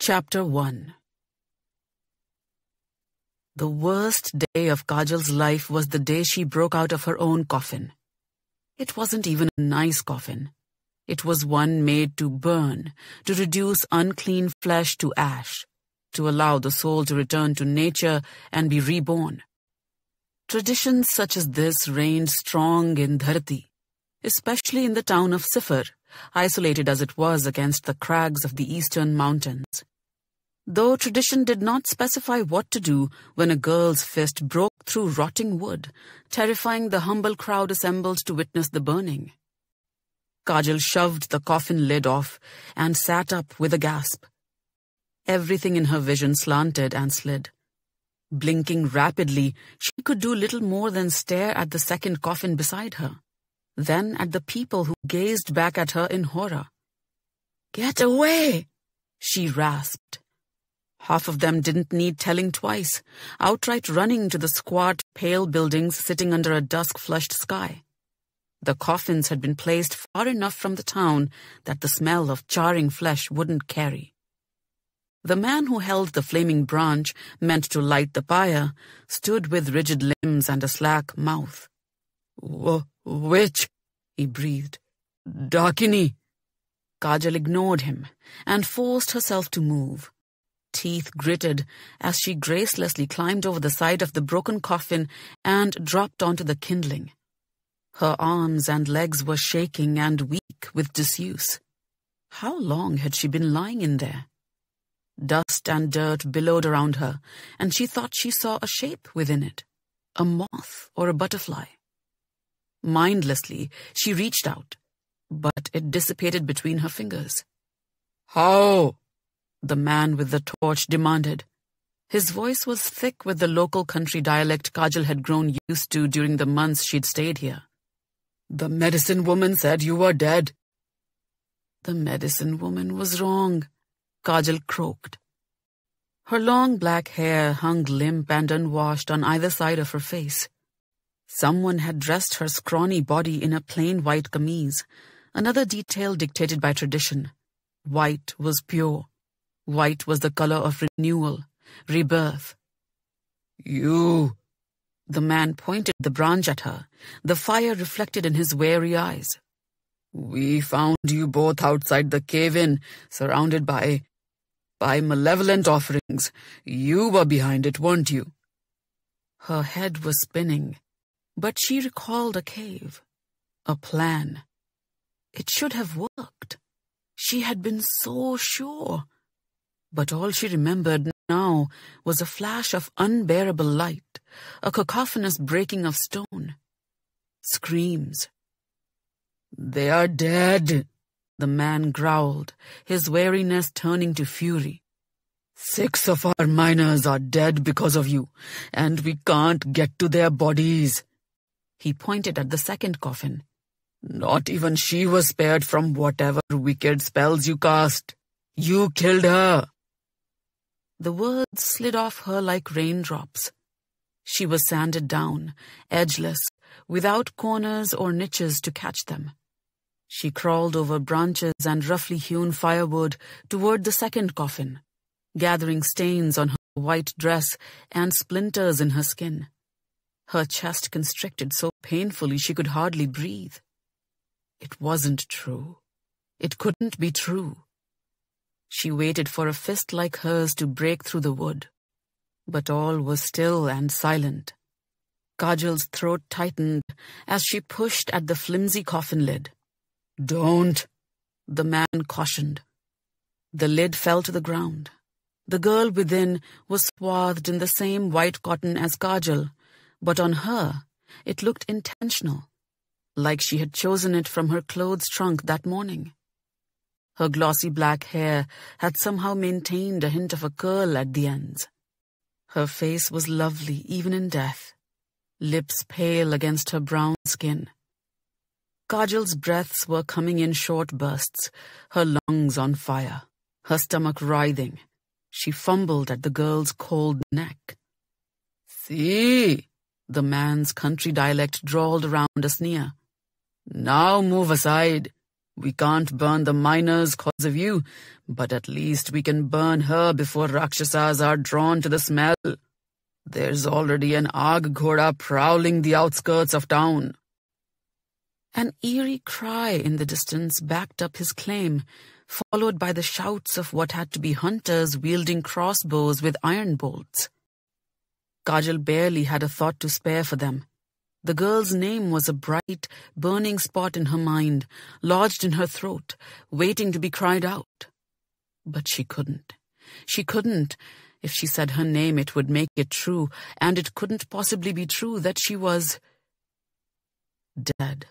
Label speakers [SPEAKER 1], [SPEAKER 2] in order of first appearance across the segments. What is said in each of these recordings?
[SPEAKER 1] Chapter 1. The worst day of Kajal's life was the day she broke out of her own coffin. It wasn't even a nice coffin. It was one made to burn, to reduce unclean flesh to ash, to allow the soul to return to nature and be reborn. Traditions such as this reigned strong in Dharati, especially in the town of Sifar, isolated as it was against the crags of the eastern mountains. Though tradition did not specify what to do when a girl's fist broke through rotting wood, terrifying the humble crowd assembled to witness the burning. Kajal shoved the coffin lid off and sat up with a gasp. Everything in her vision slanted and slid. Blinking rapidly, she could do little more than stare at the second coffin beside her, then at the people who gazed back at her in horror. "Get away!" she rasped. Half of them didn't need telling twice, outright running to the squat, pale buildings sitting under a dusk-flushed sky. The coffins had been placed far enough from the town that the smell of charring flesh wouldn't carry. The man who held the flaming branch meant to light the pyre stood with rigid limbs and a slack mouth. "Witch," he breathed. "Dakini." Kajal ignored him and forced herself to move. Teeth gritted as she gracelessly climbed over the side of the broken coffin and dropped onto the kindling. Her arms and legs were shaking and weak with disuse. How long had she been lying in there? Dust and dirt billowed around her, and she thought she saw a shape within it, a moth or a butterfly. Mindlessly, she reached out, but it dissipated between her fingers. "How?" the man with the torch demanded. His voice was thick with the local country dialect Kajal had grown used to during the months she'd stayed here. "The medicine woman said you were dead." The medicine woman was wrong, Kajal croaked. Her long black hair hung limp and unwashed on either side of her face. Someone had dressed her scrawny body in a plain white kameez, another detail dictated by tradition. White was pure. White was the color of renewal, rebirth. "You!" The man pointed the branch at her, the fire reflected in his weary eyes. "We found you both outside the cave-in, surrounded by malevolent offerings. You were behind it, weren't you?" Her head was spinning, but she recalled a cave, a plan. It should have worked. She had been so sure. But all she remembered now was a flash of unbearable light, a cacophonous breaking of stone. Screams. "They are dead," the man growled, his wariness turning to fury. "6 of our miners are dead because of you, and we can't get to their bodies." He pointed at the second coffin. "Not even she was spared from whatever wicked spells you cast. You killed her." The words slid off her like raindrops. She was sanded down, edgeless, without corners or niches to catch them. She crawled over branches and roughly hewn firewood toward the second coffin, gathering stains on her white dress and splinters in her skin. Her chest constricted so painfully she could hardly breathe. It wasn't true. It couldn't be true. She waited for a fist like hers to break through the wood, but all was still and silent. Kajal's throat tightened as she pushed at the flimsy coffin lid. "Don't," the man cautioned. The lid fell to the ground. The girl within was swathed in the same white cotton as Kajal, but on her it looked intentional, like she had chosen it from her clothes trunk that morning. Her glossy black hair had somehow maintained a hint of a curl at the ends. Her face was lovely even in death, lips pale against her brown skin. Kajal's breaths were coming in short bursts, her lungs on fire, her stomach writhing. She fumbled at the girl's cold neck. "See," the man's country dialect drawled around a sneer. "Now move aside. We can't burn the miners cause of you, but at least we can burn her before Rakshasas are drawn to the smell. There's already an Ag Ghoda prowling the outskirts of town." An eerie cry in the distance backed up his claim, followed by the shouts of what had to be hunters wielding crossbows with iron bolts. Kajal barely had a thought to spare for them. The girl's name was a bright, burning spot in her mind, lodged in her throat, waiting to be cried out. But she couldn't. She couldn't. If she said her name, it would make it true, and it couldn't possibly be true that she was dead.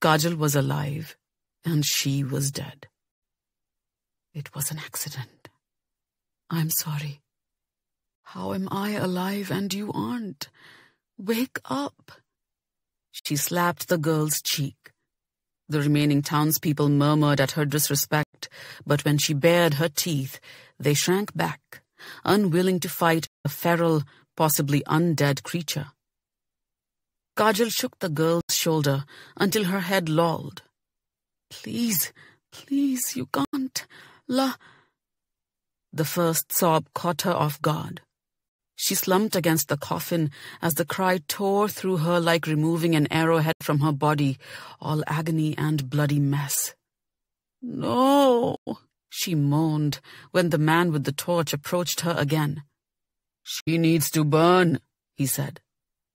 [SPEAKER 1] Kajal was alive, and she was dead. It was an accident. I'm sorry. How am I alive and you aren't? Wake up. She slapped the girl's cheek. The remaining townspeople murmured at her disrespect, but when she bared her teeth, they shrank back, unwilling to fight a feral, possibly undead creature. Kajal shook the girl's shoulder until her head lolled. Please, please, you can't. The first sob caught her off guard. She slumped against the coffin as the cry tore through her like removing an arrowhead from her body, all agony and bloody mess. No, she moaned when the man with the torch approached her again. She needs to burn, he said.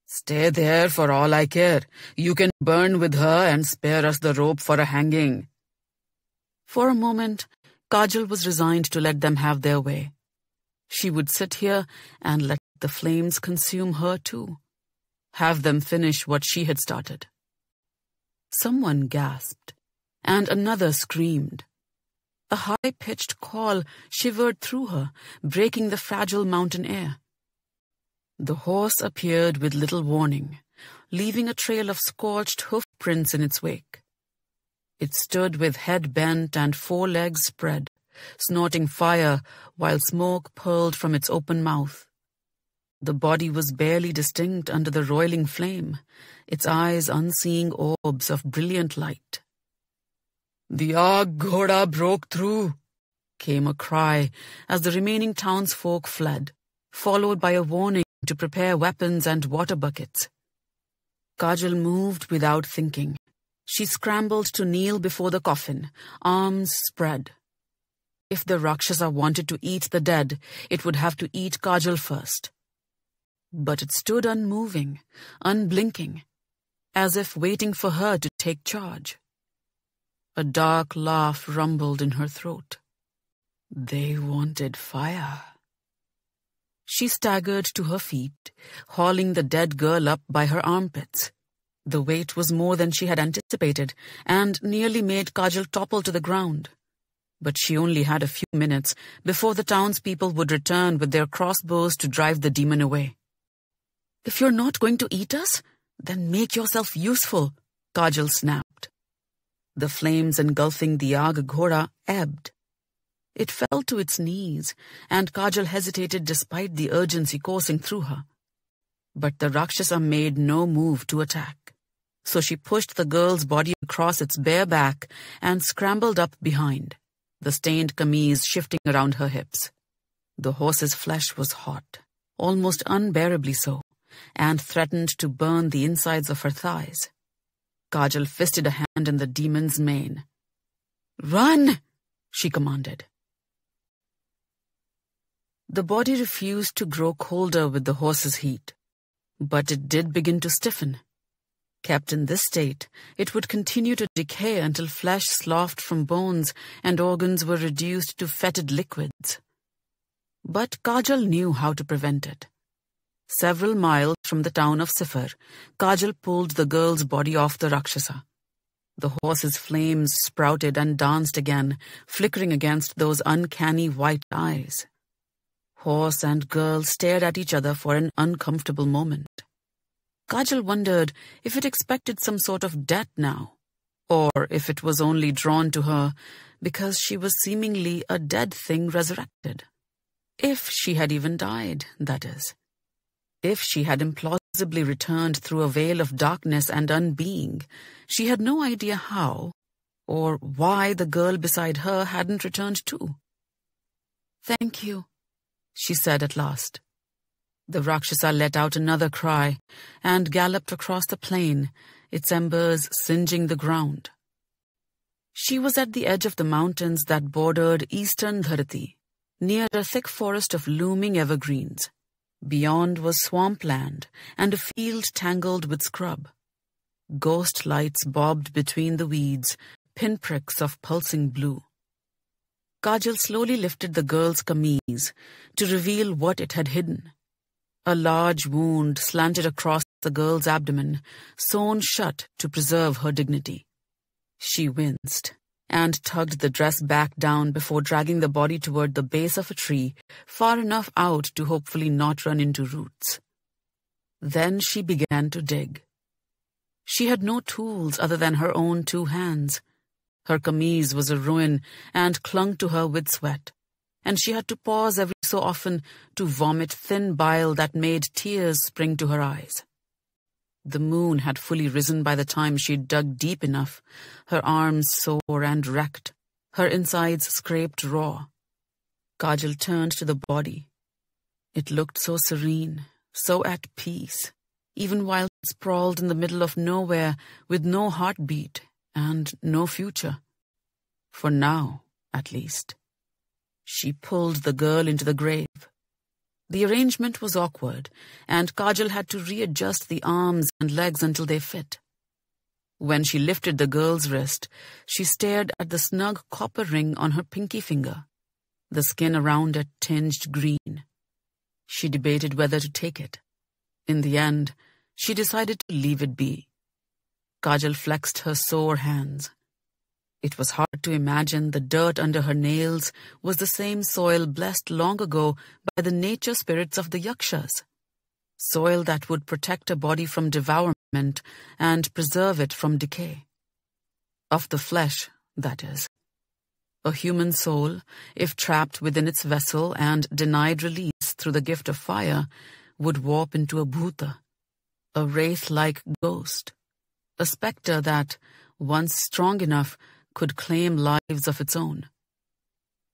[SPEAKER 1] Stay there for all I care. You can burn with her and spare us the rope for a hanging. For a moment, Kajal was resigned to let them have their way. She would sit here and let the flames consume her too. Have them finish what she had started. Someone gasped, and another screamed. A high-pitched call shivered through her, breaking the fragile mountain air. The horse appeared with little warning, leaving a trail of scorched hoof prints in its wake. It stood with head bent and forelegs spread, snorting fire while smoke purled from its open mouth. The body was barely distinct under the roiling flame, its eyes unseeing orbs of brilliant light. "The Ag Ghoda broke through," came a cry as the remaining townsfolk fled, followed by a warning to prepare weapons and water buckets. Kajal moved without thinking. She scrambled to kneel before the coffin, arms spread. If the Rakshasa wanted to eat the dead, it would have to eat Kajal first. But it stood unmoving, unblinking, as if waiting for her to take charge. A dark laugh rumbled in her throat. They wanted fire. She staggered to her feet, hauling the dead girl up by her armpits. The weight was more than she had anticipated, and nearly made Kajal topple to the ground. But she only had a few minutes before the townspeople would return with their crossbows to drive the demon away. "If you're not going to eat us, then make yourself useful," Kajal snapped. The flames engulfing the Ag Ghoda ebbed. It fell to its knees, and Kajal hesitated despite the urgency coursing through her. But the Rakshasa made no move to attack, so she pushed the girl's body across its bare back and scrambled up behind, the stained kameez shifting around her hips. The horse's flesh was hot, almost unbearably so, and threatened to burn the insides of her thighs. Kajal fisted a hand in the demon's mane. "Run!" she commanded. The body refused to grow colder with the horse's heat, but it did begin to stiffen. Kept in this state, it would continue to decay until flesh sloughed from bones and organs were reduced to fetid liquids. But Kajal knew how to prevent it. Several miles from the town of Sifar, Kajal pulled the girl's body off the Rakshasa. The horse's flames sprouted and danced again, flickering against those uncanny white eyes. Horse and girl stared at each other for an uncomfortable moment. Kajal wondered if it expected some sort of death now, or if it was only drawn to her because she was seemingly a dead thing resurrected. If she had even died, that is. If she had implausibly returned through a veil of darkness and unbeing, she had no idea how, or why the girl beside her hadn't returned too. "Thank you," she said at last. The Rakshasa let out another cry and galloped across the plain, its embers singeing the ground. She was at the edge of the mountains that bordered eastern Dharati, near a thick forest of looming evergreens. Beyond was swampland and a field tangled with scrub. Ghost lights bobbed between the weeds, pinpricks of pulsing blue. Kajal slowly lifted the girl's kameez to reveal what it had hidden. A large wound slanted across the girl's abdomen, sewn shut to preserve her dignity. She winced and tugged the dress back down before dragging the body toward the base of a tree, far enough out to hopefully not run into roots. Then she began to dig. She had no tools other than her own 2 hands. Her kameez was a ruin and clung to her with sweat, and she had to pause every so often to vomit thin bile that made tears spring to her eyes. The moon had fully risen by the time she dug deep enough, her arms sore and wrecked, her insides scraped raw. Kajal turned to the body. It looked so serene, so at peace, even while sprawled in the middle of nowhere with no heartbeat and no future. For now, at least. She pulled the girl into the grave. The arrangement was awkward, and Kajal had to readjust the arms and legs until they fit. When she lifted the girl's wrist, she stared at the snug copper ring on her pinky finger, the skin around it tinged green. She debated whether to take it. In the end, she decided to leave it be. Kajal flexed her sore hands. It was hard to imagine the dirt under her nails was the same soil blessed long ago by the nature spirits of the yakshas. Soil that would protect a body from devourment and preserve it from decay. Of the flesh, that is. A human soul, if trapped within its vessel and denied release through the gift of fire, would warp into a bhuta, a wraith-like ghost, a spectre that, once strong enough, could claim lives of its own.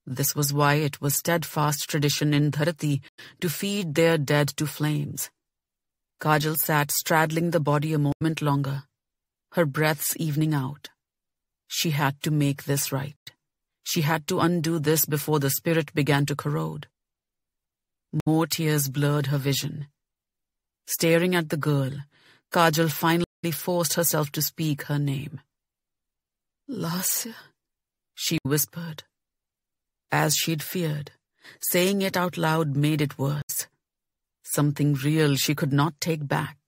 [SPEAKER 1] This was why it was steadfast tradition in Dharati to feed their dead to flames. Kajal sat straddling the body a moment longer, her breaths evening out. She had to make this right. She had to undo this before the spirit began to corrode. More tears blurred her vision. Staring at the girl, Kajal finally forced herself to speak her name. "Lasya," she whispered. As she'd feared, saying it out loud made it worse. Something real she could not take back,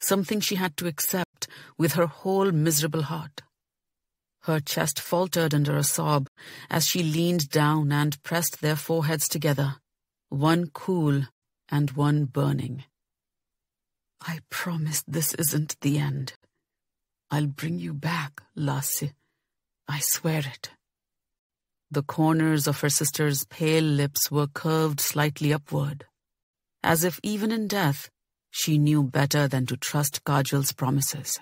[SPEAKER 1] something she had to accept with her whole miserable heart. Her chest faltered under a sob as she leaned down and pressed their foreheads together, one cool and one burning. "I promise this isn't the end. I'll bring you back, Lasya. I swear it." The corners of her sister's pale lips were curved slightly upward, as if even in death she knew better than to trust Kajal's promises.